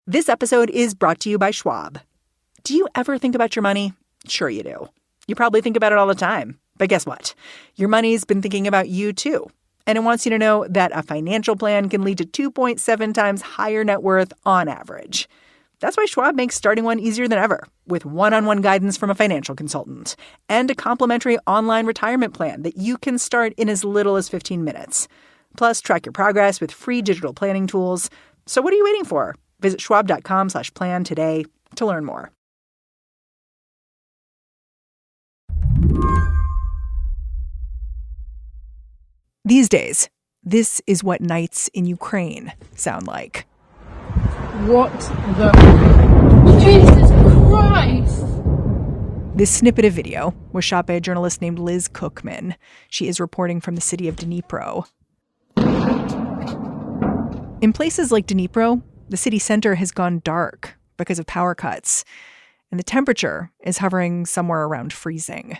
This episode is brought to you by Schwab. Do you ever think about your money? Sure you do. You probably think about it all the time. But guess what? Your money's been thinking about you, too. And it wants you to know that a financial plan can lead to 2.7 times higher net worth on average. That's why Schwab makes starting one easier than ever, with one-on-one guidance from a financial consultant and a complimentary online retirement plan that you can start in as little as 15 minutes. Plus, track your progress with free digital planning tools. So what are you waiting for? Visit schwab.com/plan today to learn more. These days, this is what nights in Ukraine sound like. What the... Jesus Christ! This snippet of video was shot by a journalist named Liz Cookman. She is reporting from the city of Dnipro. In places like Dnipro, the city center has gone dark because of power cuts, and the temperature is hovering somewhere around freezing.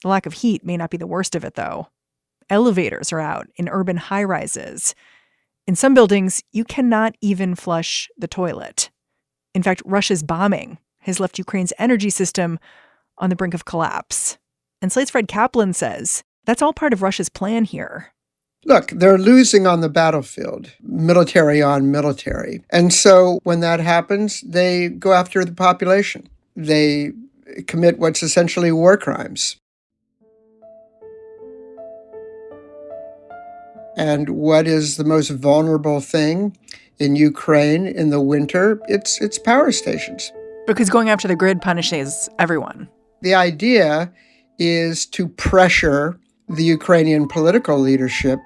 The lack of heat may not be the worst of it, though. Elevators are out in urban high-rises. In some buildings, you cannot even flush the toilet. In fact, Russia's bombing has left Ukraine's energy system on the brink of collapse. And Slate's Fred Kaplan says that's all part of Russia's plan here. Look, they're losing on the battlefield, military on military. And so when that happens, they go after the population. They commit what's essentially war crimes. And what is the most vulnerable thing in Ukraine in the winter? It's power stations. Because going after the grid punishes everyone. The idea is to pressure the Ukrainian political leadership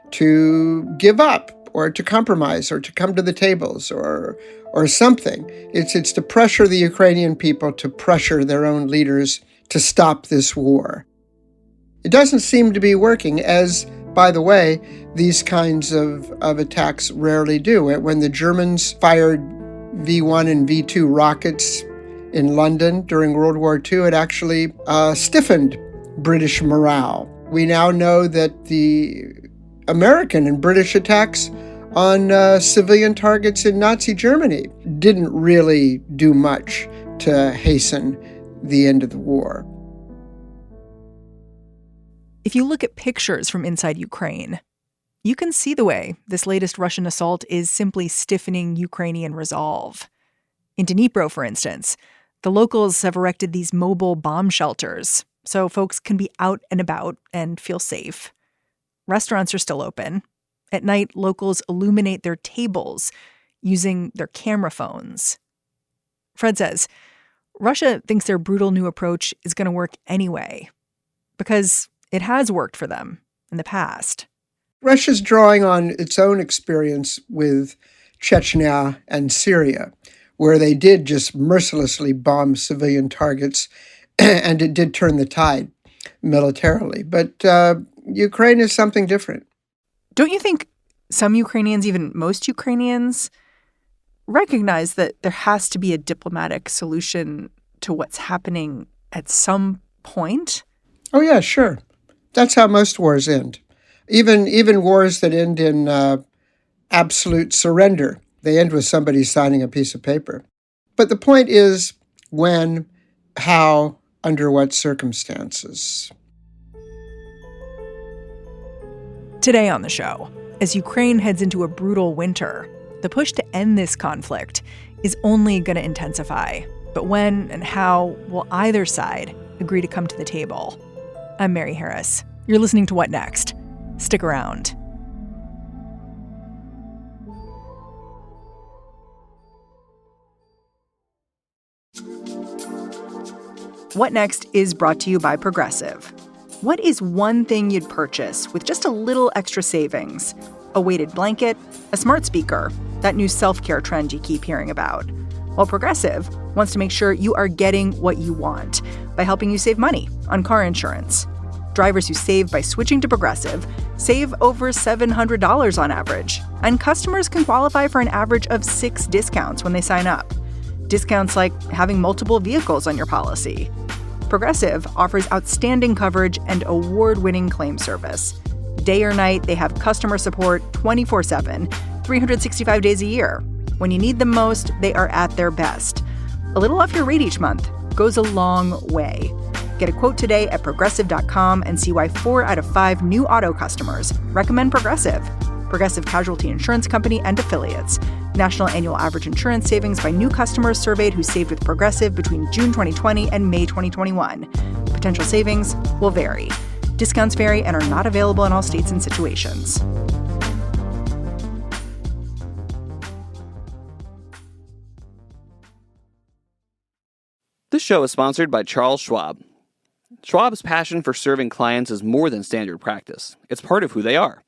to give up or to compromise or to come to the tables or something. It's to pressure the Ukrainian people to pressure their own leaders to stop this war. It doesn't seem to be working, as, by the way, these kinds of attacks rarely do. When the Germans fired V-1 and V-2 rockets in London during World War II, it actually stiffened British morale. We now know that the American and British attacks on civilian targets in Nazi Germany didn't really do much to hasten the end of the war. If you look at pictures from inside Ukraine, you can see the way this latest Russian assault is simply stiffening Ukrainian resolve. In Dnipro, for instance, the locals have erected these mobile bomb shelters so folks can be out and about and feel safe. Restaurants are still open. At night, locals illuminate their tables using their camera phones. Fred says Russia thinks their brutal new approach is going to work anyway, because it has worked for them in the past. Russia's drawing on its own experience with Chechnya and Syria, where they did just mercilessly bomb civilian targets, and it did turn the tide militarily. But Ukraine is something different. Don't you think some Ukrainians, even most Ukrainians, recognize that there has to be a diplomatic solution to what's happening at some point? Oh, yeah, sure. That's how most wars end. Even wars that end in absolute surrender, they end with somebody signing a piece of paper. But the point is when, how, under what circumstances. Today on the show, as Ukraine heads into a brutal winter, the push to end this conflict is only going to intensify. But when and how will either side agree to come to the table? I'm Mary Harris. You're listening to What Next? Stick around. What Next is brought to you by Progressive. What is one thing you'd purchase with just a little extra savings? A weighted blanket, a smart speaker, that new self-care trend you keep hearing about. Well, Progressive wants to make sure you are getting what you want by helping you save money on car insurance. Drivers who save by switching to Progressive save over $700 on average, and customers can qualify for an average of 6 discounts when they sign up. Discounts like having multiple vehicles on your policy. Progressive offers outstanding coverage and award-winning claim service. Day or night, they have customer support 24/7, 365 days a year. When you need them most, they are at their best. A little off your rate each month goes a long way. Get a quote today at Progressive.com and see why 4 out of 5 new auto customers recommend Progressive. Progressive Casualty Insurance Company and Affiliates. National annual average insurance savings by new customers surveyed who saved with Progressive between June 2020 and May 2021. Potential savings will vary. Discounts vary and are not available in all states and situations. This show is sponsored by Charles Schwab. Schwab's passion for serving clients is more than standard practice. It's part of who they are.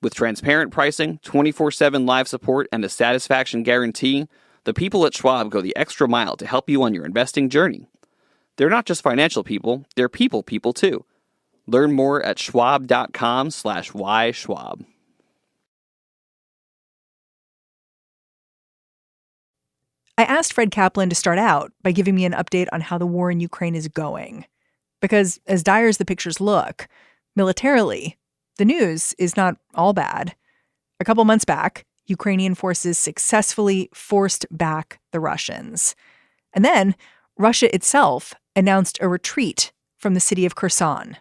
With transparent pricing, 24/7 live support, and a satisfaction guarantee, the people at Schwab go the extra mile to help you on your investing journey. They're not just financial people, they're people too. Learn more at schwab.com/whyschwab. I asked Fred Kaplan to start out by giving me an update on how the war in Ukraine is going. Because as dire as the pictures look, militarily, the news is not all bad. A couple months back, Ukrainian forces successfully forced back the Russians. And then Russia itself announced a retreat from the city of Kherson.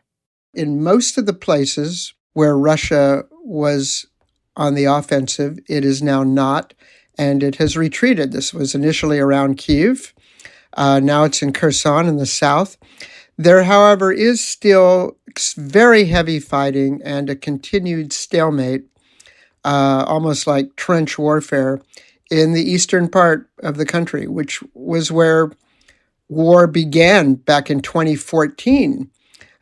In most of the places where Russia was on the offensive, it is now not, and it has retreated. This was initially around Kyiv. Now it's in Kherson in the south. There, however, is still very heavy fighting and a continued stalemate, almost like trench warfare, in the eastern part of the country, which was where war began back in 2014,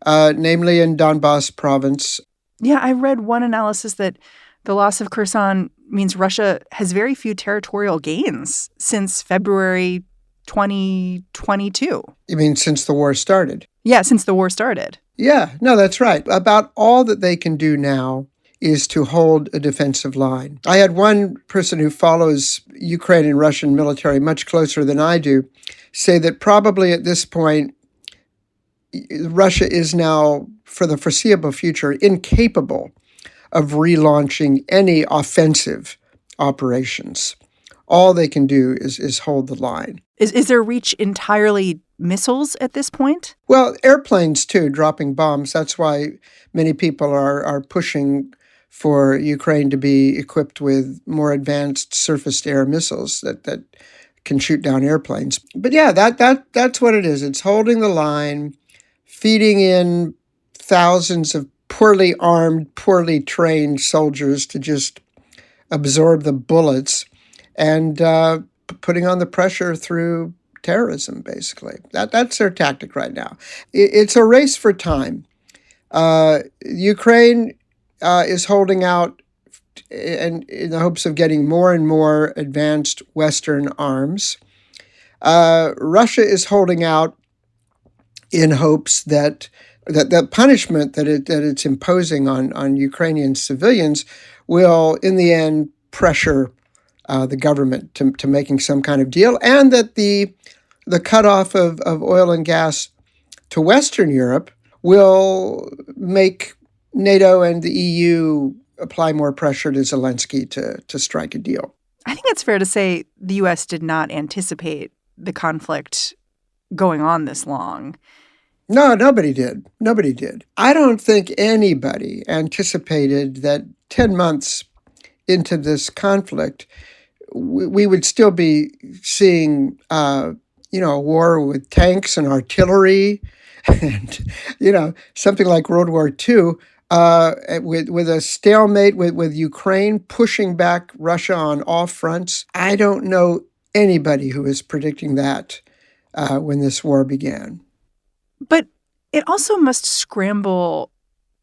namely in Donbas province. Yeah, I read one analysis that the loss of Kherson means Russia has very few territorial gains since February 2022. You mean since the war started? Yeah, since the war started. Yeah, no, that's right. About all that they can do now is to hold a defensive line. I had one person who follows Ukrainian and Russian military much closer than I do say that probably at this point, Russia is now, for the foreseeable future, incapable of relaunching any offensive operations. All they can do is hold the line. Is their reach entirely missiles at this point? Well, airplanes, too, dropping bombs. That's why many people are pushing for Ukraine to be equipped with more advanced surface-to-air missiles that can shoot down airplanes. But yeah, that's what it is. It's holding the line, feeding in thousands of poorly armed, poorly trained soldiers to just absorb the bullets and putting on the pressure through terrorism, basically. That's their tactic right now. It's a race for time. Ukraine is holding out and in the hopes of getting more and more advanced Western arms. Russia is holding out in hopes that the punishment that it's imposing on Ukrainian civilians will, in the end, pressure the government to making some kind of deal, and that the cutoff of oil and gas to Western Europe will make NATO and the EU apply more pressure to Zelensky to strike a deal. I think it's fair to say the U.S. did not anticipate the conflict going on this long. No, nobody did. Nobody did. I don't think anybody anticipated that 10 months into this conflict, we would still be seeing, a war with tanks and artillery and, something like World War II, with a stalemate with Ukraine pushing back Russia on all fronts. I don't know anybody who was predicting that when this war began. But it also must scramble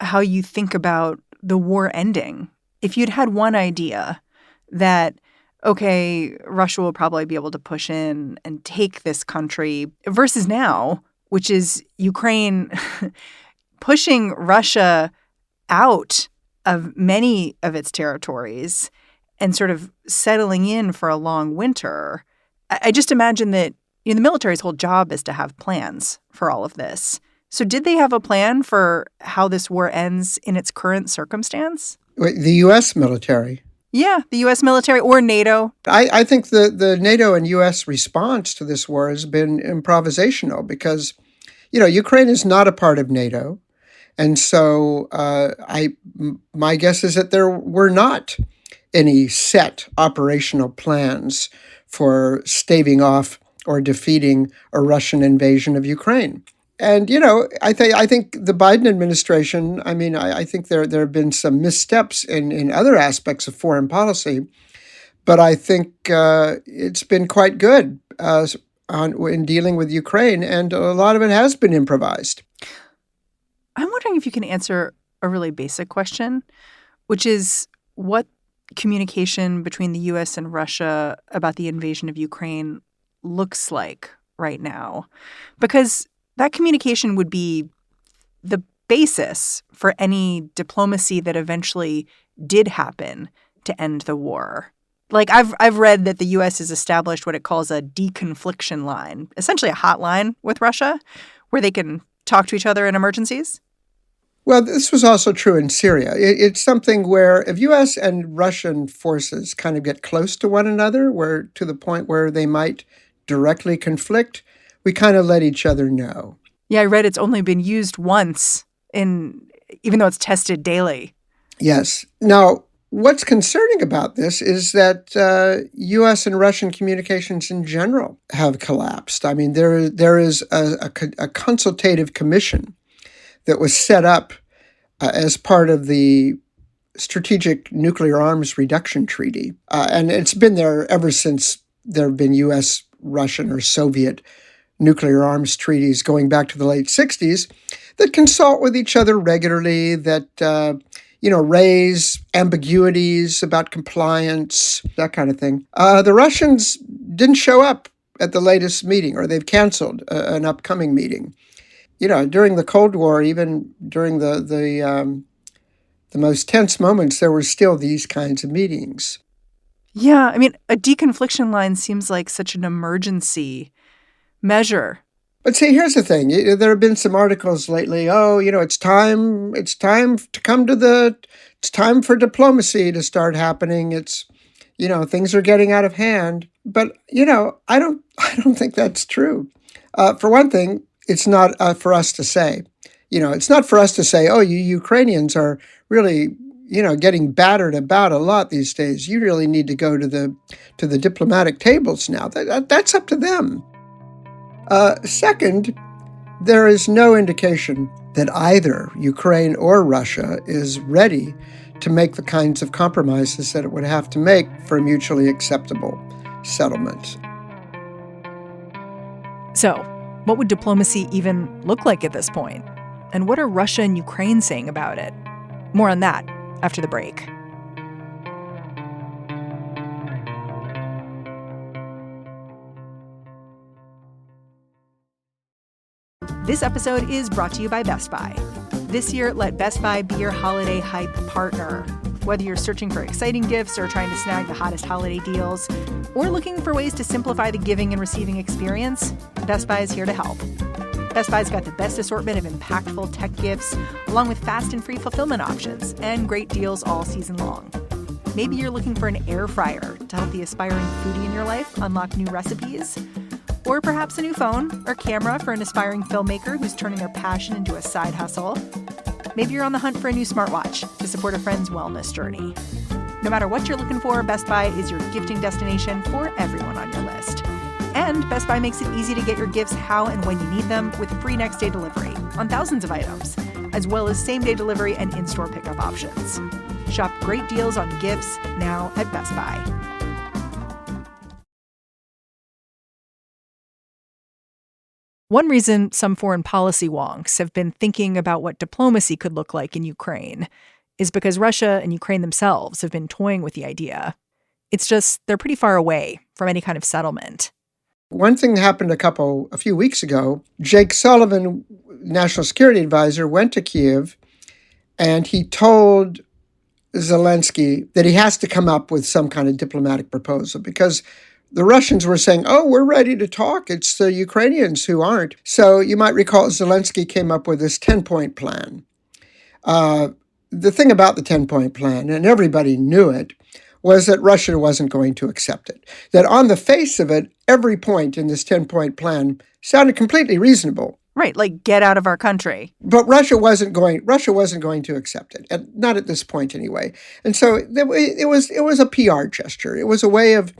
how you think about the war ending. If you'd had one idea that, okay, Russia will probably be able to push in and take this country versus now, which is Ukraine pushing Russia out of many of its territories and sort of settling in for a long winter. I just imagine that the military's whole job is to have plans for all of this. So did they have a plan for how this war ends in its current circumstance? The U.S. military? Yeah, the U.S. military or NATO. I think the NATO and U.S. response to this war has been improvisational because, Ukraine is not a part of NATO. And so my guess is that there were not any set operational plans for staving off or defeating a Russian invasion of Ukraine. And I think the Biden administration. I mean, I think there have been some missteps in other aspects of foreign policy, but I think it's been quite good in dealing with Ukraine, and a lot of it has been improvised. I'm wondering if you can answer a really basic question, which is what communication between the U.S. and Russia about the invasion of Ukraine looks like right now. Because that communication would be the basis for any diplomacy that eventually did happen to end the war. Like I've read that the U.S. has established what it calls a deconfliction line, essentially a hotline with Russia, where they can talk to each other in emergencies. Well, this was also true in Syria. It's something where if U.S. and Russian forces kind of get close to one another, where to the point where they might directly conflict, we kind of let each other know. Yeah, I read it's only been used once, even though it's tested daily. Yes. Now, what's concerning about this is that U.S. and Russian communications in general have collapsed. I mean, there is a consultative commission that was set up as part of the Strategic Nuclear Arms Reduction Treaty. And it's been there ever since there have been U.S., Russian, or Soviet nuclear arms treaties going back to the late 60s that consult with each other regularly, that raise ambiguities about compliance, that kind of thing. The Russians didn't show up at the latest meeting, or they've canceled an upcoming meeting. During the Cold War, even during the most tense moments, there were still these kinds of meetings. Yeah, I mean, a deconfliction line seems like such an emergency measure. But see, here's the thing. There have been some articles lately. Oh, it's time to come to it's time for diplomacy to start happening. It's, things are getting out of hand. But, I don't think that's true. For one thing, it's not for us to say. It's not for us to say, oh, you Ukrainians are really, getting battered about a lot these days. You really need to go to the diplomatic tables now. That's up to them. Second, there is no indication that either Ukraine or Russia is ready to make the kinds of compromises that it would have to make for a mutually acceptable settlement. So, what would diplomacy even look like at this point? And what are Russia and Ukraine saying about it? More on that after the break. This episode is brought to you by Best Buy. This year, let Best Buy be your holiday hype partner. Whether you're searching for exciting gifts or trying to snag the hottest holiday deals, or looking for ways to simplify the giving and receiving experience, Best Buy is here to help. Best Buy's got the best assortment of impactful tech gifts, along with fast and free fulfillment options and great deals all season long. Maybe you're looking for an air fryer to help the aspiring foodie in your life unlock new recipes. Or perhaps a new phone or camera for an aspiring filmmaker who's turning their passion into a side hustle. Maybe you're on the hunt for a new smartwatch to support a friend's wellness journey. No matter what you're looking for, Best Buy is your gifting destination for everyone on your list. And Best Buy makes it easy to get your gifts how and when you need them with free next-day delivery on thousands of items, as well as same-day delivery and in-store pickup options. Shop great deals on gifts now at Best Buy. One reason some foreign policy wonks have been thinking about what diplomacy could look like in Ukraine is because Russia and Ukraine themselves have been toying with the idea. It's just they're pretty far away from any kind of settlement. One thing that happened a few weeks ago, Jake Sullivan, National Security Advisor, went to Kiev and he told Zelensky that he has to come up with some kind of diplomatic proposal because the Russians were saying, oh, we're ready to talk. It's the Ukrainians who aren't. So you might recall Zelensky came up with this 10-point plan. The thing about the 10-point plan, and everybody knew it, was that Russia wasn't going to accept it. That on the face of it, every point in this 10-point plan sounded completely reasonable. Right, like get out of our country. But Russia wasn't going to accept it, not at this point anyway. And so it was a PR gesture. It was a way of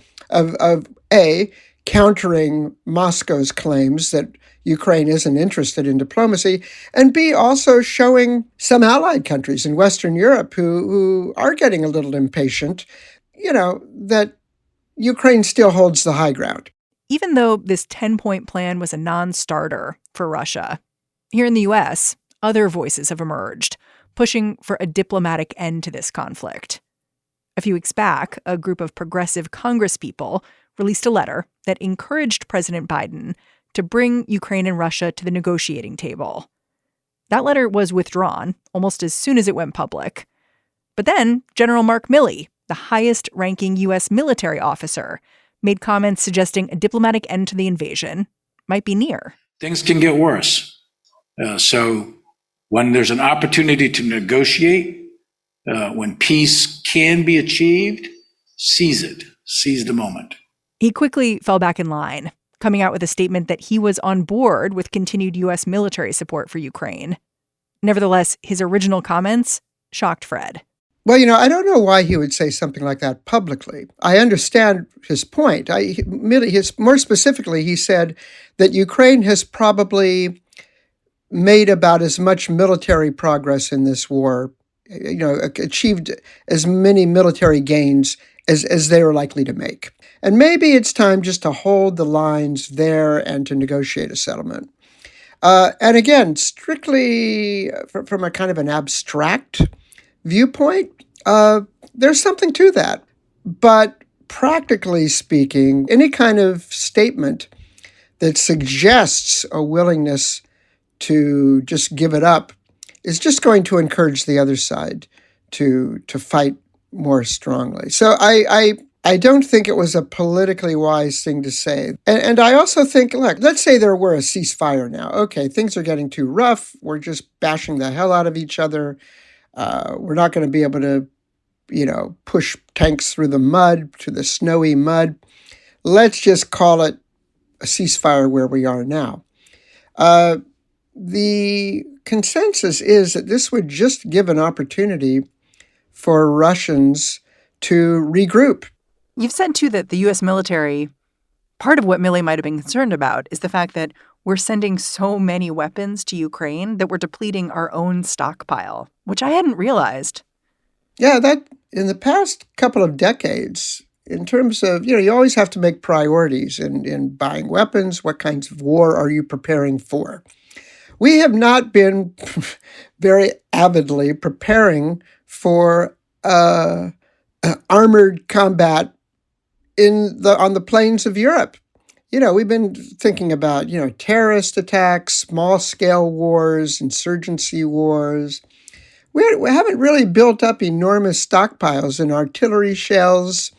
A, countering Moscow's claims that Ukraine isn't interested in diplomacy, and B, also showing some allied countries in Western Europe who are getting a little impatient, that Ukraine still holds the high ground. Even though this 10-point plan was a non-starter for Russia, here in the U.S., other voices have emerged, pushing for a diplomatic end to this conflict. A few weeks back, a group of progressive congresspeople released a letter that encouraged President Biden to bring Ukraine and Russia to the negotiating table. That letter was withdrawn almost as soon as it went public. But then General Mark Milley, the highest-ranking U.S. military officer, made comments suggesting a diplomatic end to the invasion might be near. Things can get worse. So when there's an opportunity to negotiate, when peace can be achieved, seize it. Seize the moment. He quickly fell back in line, coming out with a statement that he was on board with continued U.S. military support for Ukraine. Nevertheless, his original comments shocked Fred. Well, I don't know why he would say something like that publicly. I understand his point. More specifically, he said that Ukraine has probably made about as much military progress in this war, achieved as many military gains as they are likely to make. And maybe it's time just to hold the lines there and to negotiate a settlement. And again, strictly from a kind of an abstract viewpoint, there's something to that. But practically speaking, any kind of statement that suggests a willingness to just give it up is just going to encourage the other side to fight more strongly. So I don't think it was a politically wise thing to say. And I also think, look, let's say there were a ceasefire now. Okay, things are getting too rough. We're just bashing the hell out of each other. We're not going to be able to, push tanks through the mud, to the snowy mud. Let's just call it a ceasefire where we are now. The consensus is that this would just give an opportunity for Russians to regroup. You've said, too, that the U.S. military, part of what Milley might have been concerned about is the fact that we're sending so many weapons to Ukraine that we're depleting our own stockpile, which I hadn't realized. Yeah, that in the past couple of decades, in terms of, you always have to make priorities in buying weapons. What kinds of war are you preparing for? We have not been very avidly preparing for armored combat on the plains of Europe. We've been thinking about, terrorist attacks, small-scale wars, insurgency wars. We haven't really built up enormous stockpiles in artillery shells,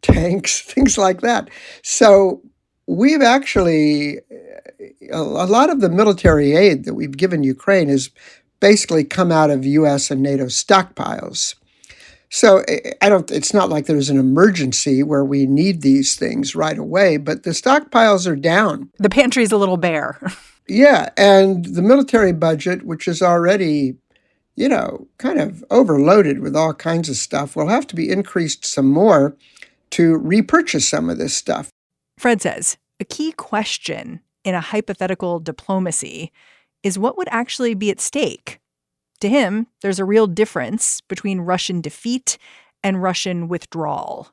tanks, things like that. So we've actually, a lot of the military aid that we've given Ukraine has basically come out of U.S. and NATO stockpiles. So it's not like there's an emergency where we need these things right away, but the stockpiles are down. The pantry's a little bare. Yeah, and the military budget, which is already, kind of overloaded with all kinds of stuff, will have to be increased some more to repurchase some of this stuff. Fred says a key question in a hypothetical diplomacy is what would actually be at stake. To him, there's a real difference between Russian defeat and Russian withdrawal.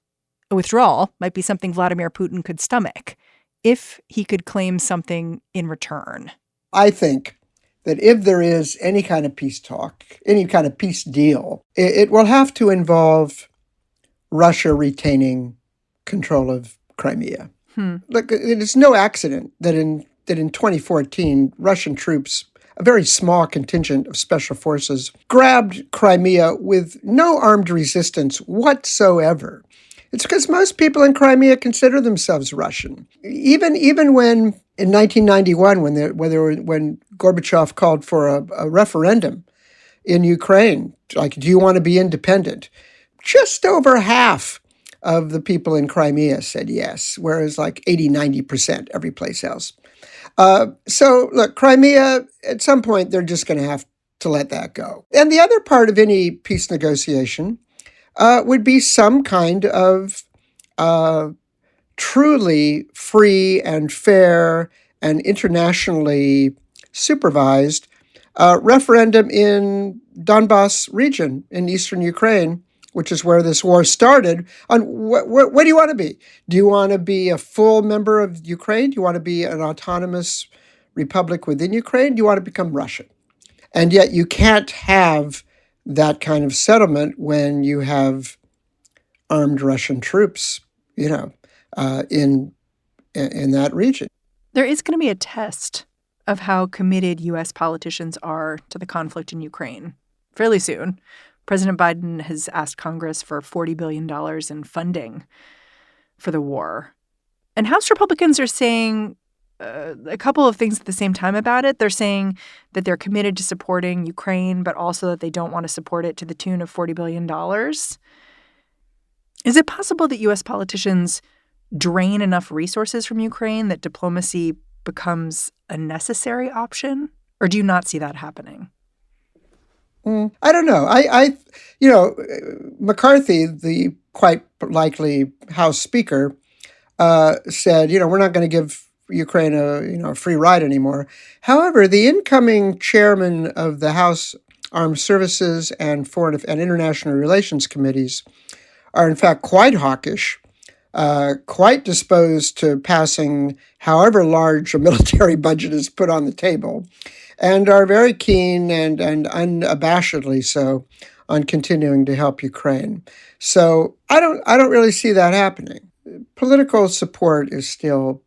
A withdrawal might be something Vladimir Putin could stomach if he could claim something in return. I think that if there is any kind of peace talk, any kind of peace deal, it will have to involve Russia retaining control of Crimea. Look, it is no accident that in 2014, Russian troops, a very small contingent of special forces, grabbed Crimea with no armed resistance whatsoever. It's because most people in Crimea consider themselves Russian. Even when in 1991, when Gorbachev called for a referendum in Ukraine, like, do you want to be independent? just over half of the people in Crimea said yes, whereas like 80, 90% every place else. So look, Crimea, at some point, they're just going to have to let that go. And the other part of any peace negotiation would be some kind of truly free and fair and internationally supervised referendum in Donbass region in eastern Ukraine, which is where this war started, on what do you want to be? Do you want to be a full member of Ukraine? Do you want to be an autonomous republic within Ukraine? Do you want to become Russian? And yet you can't have that kind of settlement when you have armed Russian troops, in that region. There is going to be a test of how committed U.S. politicians are to the conflict in Ukraine fairly soon. President Biden has asked Congress for $40 billion in funding for the war. And House Republicans are saying a couple of things at the same time about it. They're saying that they're committed to supporting Ukraine, but also that they don't want to support it to the tune of $40 billion. Is it possible that U.S. politicians drain enough resources from Ukraine that diplomacy becomes a necessary option? Or do you not see that happening? I don't know. McCarthy, the quite likely House Speaker, said, we're not going to give Ukraine a free ride anymore. However, the incoming chairman of the House Armed Services and Foreign and International Relations Committees are in fact quite hawkish, quite disposed to passing however large a military budget is put on the table, and are very keen and unabashedly so on continuing to help Ukraine. So I don't really see that happening. Political support is still,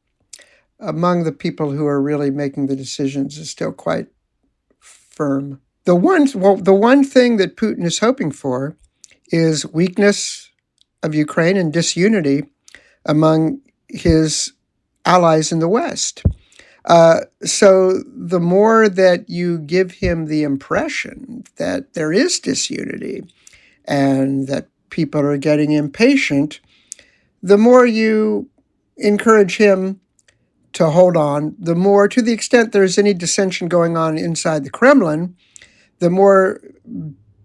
among the people who are really making the decisions, is still quite firm. The one thing that Putin is hoping for is weakness of Ukraine and disunity among his allies in the West. So the more that you give him the impression that there is disunity and that people are getting impatient, the more you encourage him to hold on, the more, to the extent there's any dissension going on inside the Kremlin, the more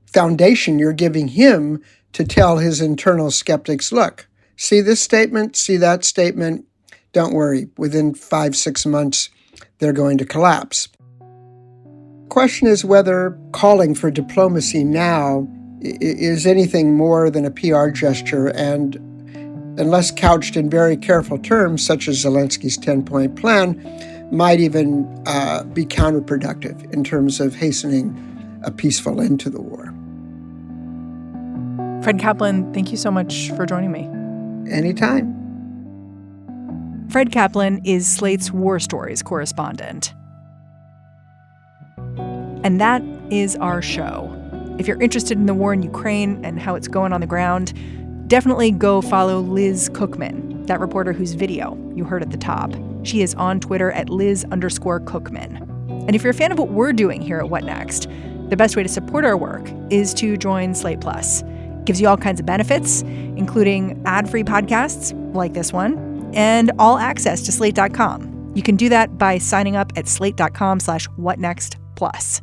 foundation you're giving him to tell his internal skeptics, look, see this statement, see that statement, don't worry, within 5-6 months, they're going to collapse. The question is whether calling for diplomacy now is anything more than a PR gesture, and unless couched in very careful terms, such as Zelensky's 10-point plan, might even be counterproductive in terms of hastening a peaceful end to the war. Fred Kaplan, thank you so much for joining me. Anytime. Fred Kaplan is Slate's War Stories correspondent. And that is our show. If you're interested in the war in Ukraine and how it's going on the ground, definitely go follow Liz Cookman, that reporter whose video you heard at the top. She is on Twitter at Liz_Cookman. And if you're a fan of what we're doing here at What Next, the best way to support our work is to join Slate Plus. It gives you all kinds of benefits, including ad-free podcasts like this one, and all access to Slate.com. You can do that by signing up at slate.com/whatnextplus.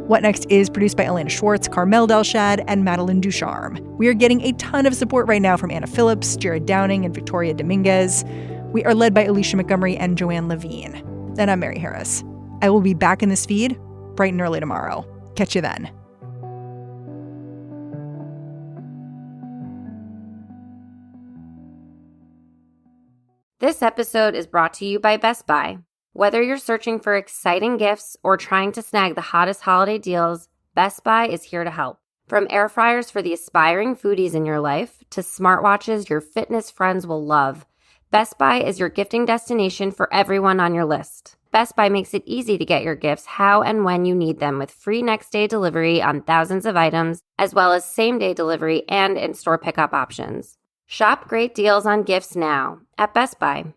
What Next is produced by Elena Schwartz, Carmel Delshad, and Madeline Ducharme. We are getting a ton of support right now from Anna Phillips, Jared Downing, and Victoria Dominguez. We are led by Alicia Montgomery and Joanne Levine. And I'm Mary Harris. I will be back in this feed bright and early tomorrow. Catch you then. This episode is brought to you by Best Buy. Whether you're searching for exciting gifts or trying to snag the hottest holiday deals, Best Buy is here to help. From air fryers for the aspiring foodies in your life to smartwatches your fitness friends will love, Best Buy is your gifting destination for everyone on your list. Best Buy makes it easy to get your gifts how and when you need them with free next-day delivery on thousands of items, as well as same-day delivery and in-store pickup options. Shop great deals on gifts now at Best Buy.